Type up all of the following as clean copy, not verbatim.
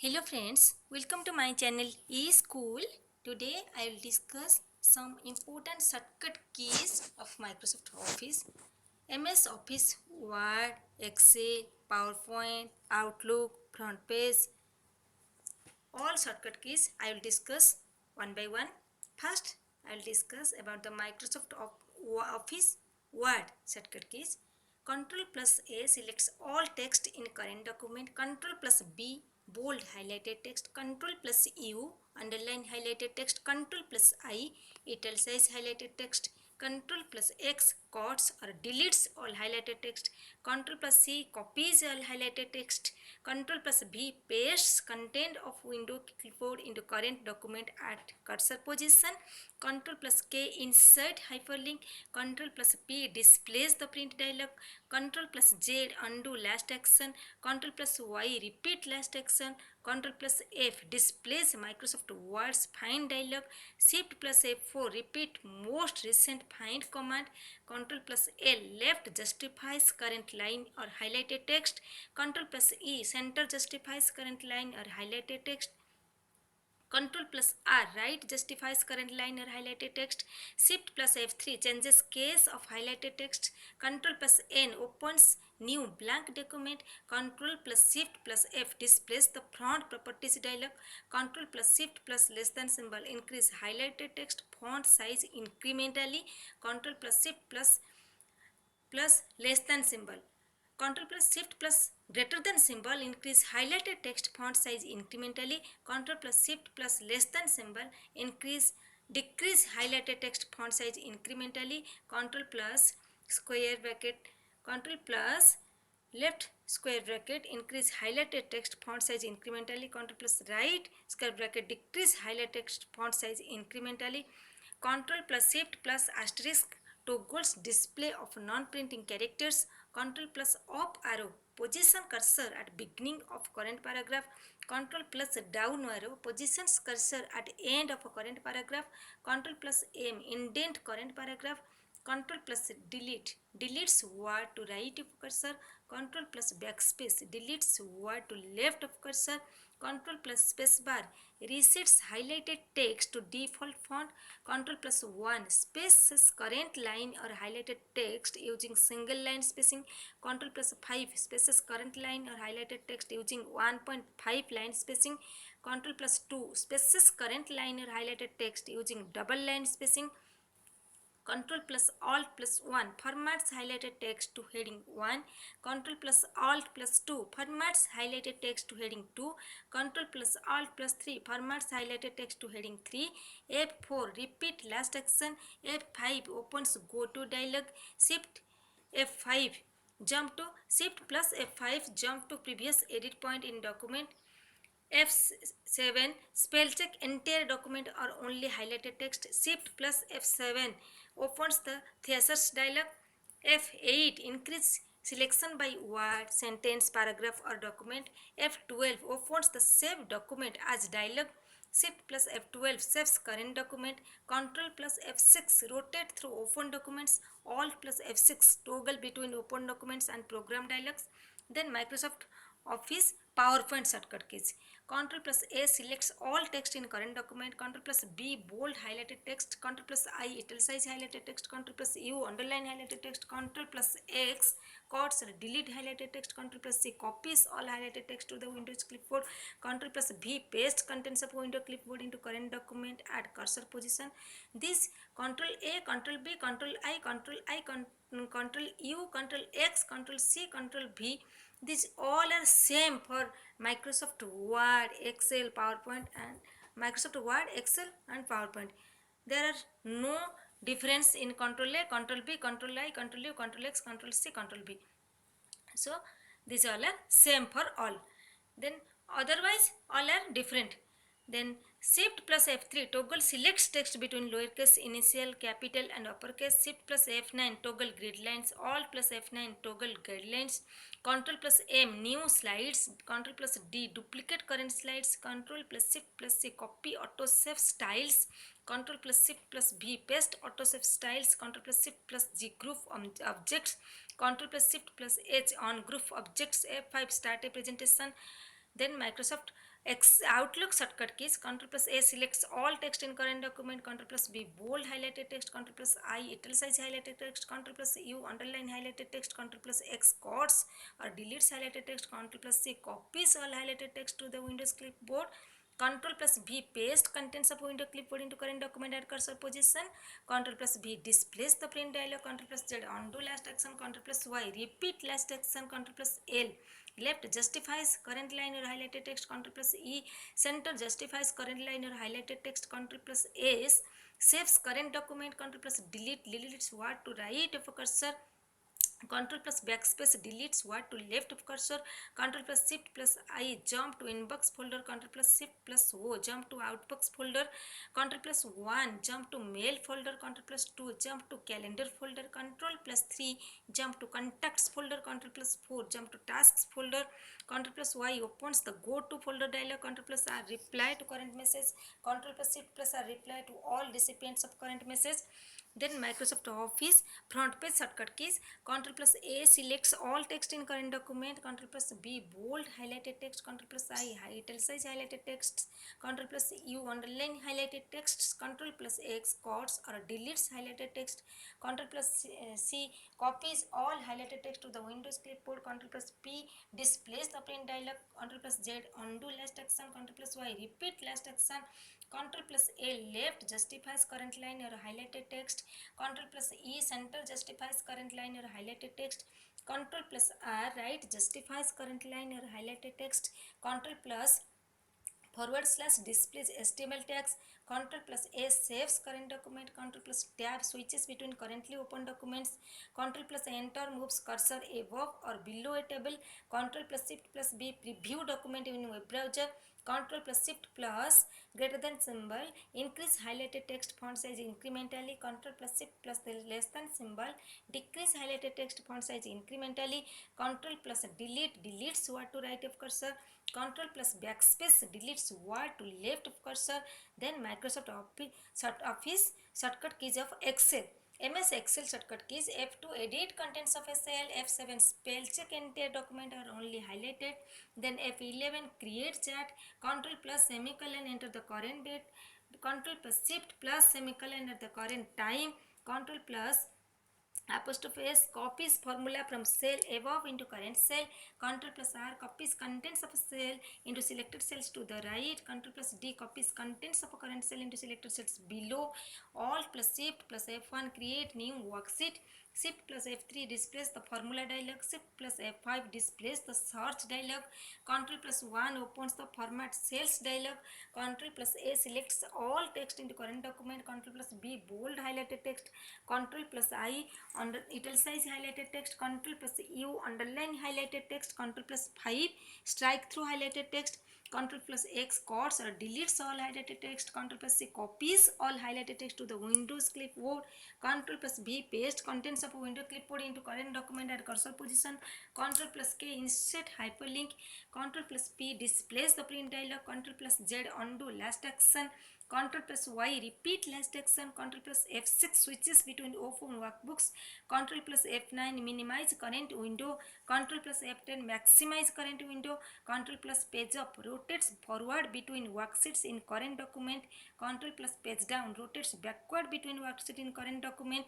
Hello friends, welcome to my channel eSchool. Today I will discuss some important shortcut keys of Microsoft Office, MS Office, Word, Excel, PowerPoint, Outlook, front page. All shortcut keys I will discuss one by one. First, I will discuss about the Microsoft Office Word shortcut keys. Control plus A selects all text in current document. Control plus B bold highlighted text. Control plus U underline highlighted text. Control plus I italicized highlighted text. Control plus X cuts or deletes all highlighted text. Control plus C copies all highlighted text. Control plus V pastes content of window clipboard into current document at cursor position. Control plus K insert hyperlink. Control plus P displays the print dialog. Control plus Z undo last action. Control plus Y repeat last action. Control plus F displays Microsoft Word's find dialog. Shift plus F4 repeat most recent find command. Control plus L left justifies current line or highlighted text. Control plus E center justifies current line or highlighted text. Control plus R right justifies current line or highlighted text. Shift plus F3 changes case of highlighted text. Control plus N opens new blank document. Control plus Shift plus F displays the font properties dialog. Control plus Shift plus less than symbol increase highlighted text font size incrementally. Control plus Shift plus less than symbol. Control plus Shift plus greater than symbol increase highlighted text font size incrementally. Control plus Shift plus less than symbol decrease highlighted text font size incrementally. Control plus square bracket. Control plus left square bracket increase highlighted text font size incrementally. Control plus right square bracket decrease highlighted text font size incrementally. Control plus Shift plus asterisk toggles display of non-printing characters. Control plus up arrow position cursor at beginning of current paragraph. Control plus down arrow positions cursor at end of a current paragraph. Control plus M indent current paragraph. Control plus delete deletes word to right of cursor. Control plus backspace deletes word to left of cursor. Control plus spacebar resets highlighted text to default font. Control plus 1 spaces current line or highlighted text using single line spacing. Control plus 5 spaces current line or highlighted text using 1.5 line spacing. Control plus 2 spaces current line or highlighted text using double line spacing. Control plus Alt plus 1 formats highlighted text to heading 1. Control plus Alt plus 2 formats highlighted text to heading 2. Control plus Alt plus 3 formats highlighted text to heading 3. F4 repeat last action. F5 opens go to dialog. F5 jump to Shift plus F5 jump to previous edit point in document. F7 spell check entire document or only highlighted text. Shift plus F7 opens the thesaurus dialog. F8 increase selection by word, sentence, paragraph or document. F12 opens the save document as dialog. Shift plus F12 saves current document. Control plus F6 rotate through open documents. Alt plus F6 toggle between open documents and program dialogs. Then Microsoft Office PowerPoint shortcut keys. Control plus A selects all text in current document. Control plus B bold highlighted text. Control plus I italicize highlighted text. Control plus U underline highlighted text. Control plus X cuts or delete highlighted text. Control plus C copies all highlighted text to the Windows clipboard. Control plus V paste contents of window clipboard into current document at cursor position. This Control A, Control B, Control I, Control U, Control X, Control C, Control V. These all are same for Microsoft Word, Excel, PowerPoint and Microsoft Word, Excel and PowerPoint. There are no difference in Control A, Control B, Control I, Control U, Control X, Control C, Control V. So these all are same for all. Then otherwise all are different. Then Shift plus F3 toggle selects text between lowercase, initial, capital and uppercase. Shift plus F9 toggle grid lines. Alt plus F9 toggle guidelines. Control plus M new slides. Control plus D duplicate current slides. Control plus Shift plus C copy autosave styles. Control plus Shift plus V paste autosave styles. Control plus Shift plus G group objects. Control plus Shift plus H on group objects. F5 start a presentation. Then Microsoft Outlook shortcut keys. Ctrl plus A selects all text in current document. Ctrl plus B bold highlighted text. Ctrl plus I italicize highlighted text. Ctrl plus U underline highlighted text. Ctrl plus X cuts or deletes highlighted text. Ctrl plus C copies all highlighted text to the Windows clipboard. Ctrl plus V paste contents of window clipboard into current document at cursor position. Ctrl plus V displays the print dialog. Ctrl plus Z undo last action. Ctrl plus Y repeat last action. Ctrl plus L left justifies current line or highlighted text. Ctrl plus E center justifies current line or highlighted text. Ctrl plus S saves current document. Ctrl plus delete deletes what to right of a cursor. Ctrl plus backspace deletes what to left of cursor. Ctrl plus shift plus I jump to inbox folder. Ctrl plus shift plus O jump to outbox folder. Ctrl plus 1 jump to mail folder. Ctrl plus 2 jump to calendar folder. Ctrl plus 3 jump to contacts folder. Ctrl plus 4 jump to tasks folder. Ctrl plus Y opens the go to folder dialog. Ctrl plus R reply to current message. Ctrl plus shift plus R reply to all recipients of current message. Then Microsoft Office front page shortcut keys. Ctrl plus A selects all text in current document. Ctrl plus B bold highlighted text. Ctrl plus I italicize highlighted texts. Ctrl plus U underline highlighted texts. Ctrl plus X cuts or deletes highlighted text. Ctrl plus C copies all highlighted text to the Windows clipboard. Ctrl plus P displays the print dialog. Ctrl plus Z undo last action. Ctrl plus Y repeat last action. Ctrl plus A left justifies current line or highlighted text. Ctrl plus E center justifies current line or highlighted text. Ctrl plus R right justifies current line or highlighted text. Ctrl plus forward slash displays HTML tags. Ctrl plus S saves current document. Ctrl plus tab switches between currently open documents. Ctrl plus enter moves cursor above or below a table. Ctrl plus shift plus B preview document in web browser. Ctrl plus shift plus greater than symbol increase highlighted text font size incrementally. Ctrl plus shift plus the less than symbol decrease highlighted text font size incrementally. Ctrl plus delete deletes what to right of cursor. Ctrl plus backspace deletes what to left of cursor. Then Microsoft Office shortcut keys of Excel. MS Excel shortcut keys. F2 edit contents of SIL. F7 spell check entire document are only highlighted. Then F11 create chat. Ctrl plus semicolon enter the current date. Ctrl plus shift plus semicolon enter the current time. Ctrl plus apostrophe S copies formula from cell above into current cell. Ctrl plus R copies contents of a cell into selected cells to the right. Ctrl plus D copies contents of a current cell into selected cells below. Alt plus Shift plus F1 create new worksheet. Shift plus F3 displays the formula dialog. Shift plus F5 displays the search dialog. Ctrl plus 1 opens the format cells dialog. Ctrl plus A selects all text into current document. Ctrl plus B bold highlighted text. Ctrl plus I under italicize highlighted text. Ctrl plus U underline highlighted text. Ctrl plus 5 strike through highlighted text. Ctrl plus X cuts or deletes all highlighted text. Ctrl plus C copies all highlighted text to the Windows clipboard. Ctrl plus B paste contents of a window clipboard into current document at cursor position. Ctrl plus K insert hyperlink. Ctrl plus P displays the print dialog. Ctrl plus Z undo last action. Ctrl plus Y repeat last action. Ctrl plus F6 switches between open workbooks. Ctrl plus F9 minimize current window. Ctrl plus F10 maximize current window. Ctrl plus page up rotates forward between worksheets in current document. Ctrl plus page down rotates backward between worksheets in current document.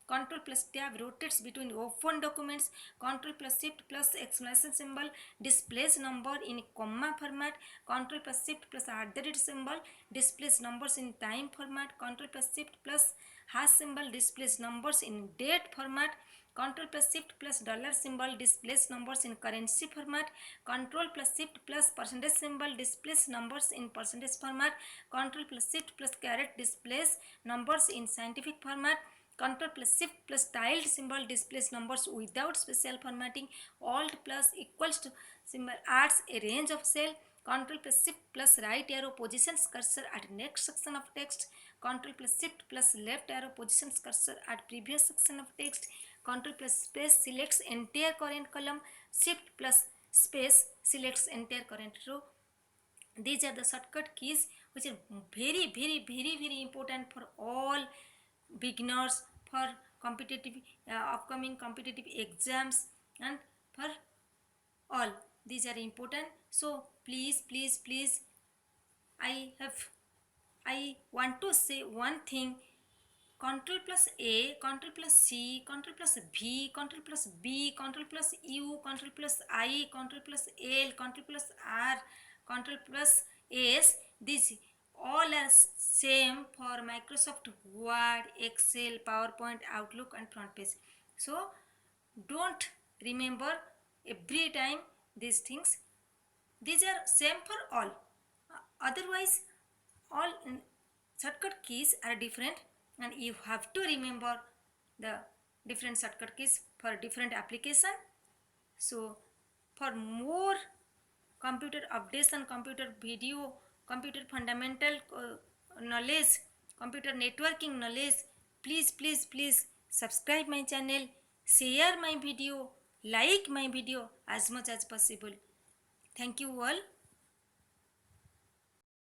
Ctrl plus tab rotates between open documents. Ctrl plus shift plus exclamation symbol displays number in comma format. Ctrl plus shift plus @ symbol displays numbers in time format. Ctrl plus shift plus hash symbol displays numbers in date format. Ctrl plus shift plus dollar symbol displays numbers in currency format. Ctrl plus shift plus percentage symbol displays numbers in percentage format. Ctrl plus shift plus caret displays numbers in scientific format. Ctrl plus shift plus tiled symbol displays numbers without special formatting. Alt plus equals to symbol adds a range of cell. Ctrl plus shift plus right arrow positions cursor at next section of text. Ctrl plus shift plus left arrow positions cursor at previous section of text. Ctrl plus space selects entire current column. Shift plus space selects entire current row. These are the shortcut keys which are very important for all beginners, for competitive upcoming competitive exams, and for all. These are important. So please I want to say one thing. Control plus A, Control plus C, Control plus V, Control plus B, Control plus U, Control plus I, Control plus L, Control plus R, Control plus S. These all are same for Microsoft Word, Excel, PowerPoint, Outlook and front page. So don't remember every time these things. These are same for all. Otherwise, all shortcut keys are different, and you have to remember the different shortcut keys for different application. So, for more computer updation, computer video, computer fundamental knowledge, computer networking knowledge, please subscribe my channel, share my video, like my video as much as possible. Thank you all.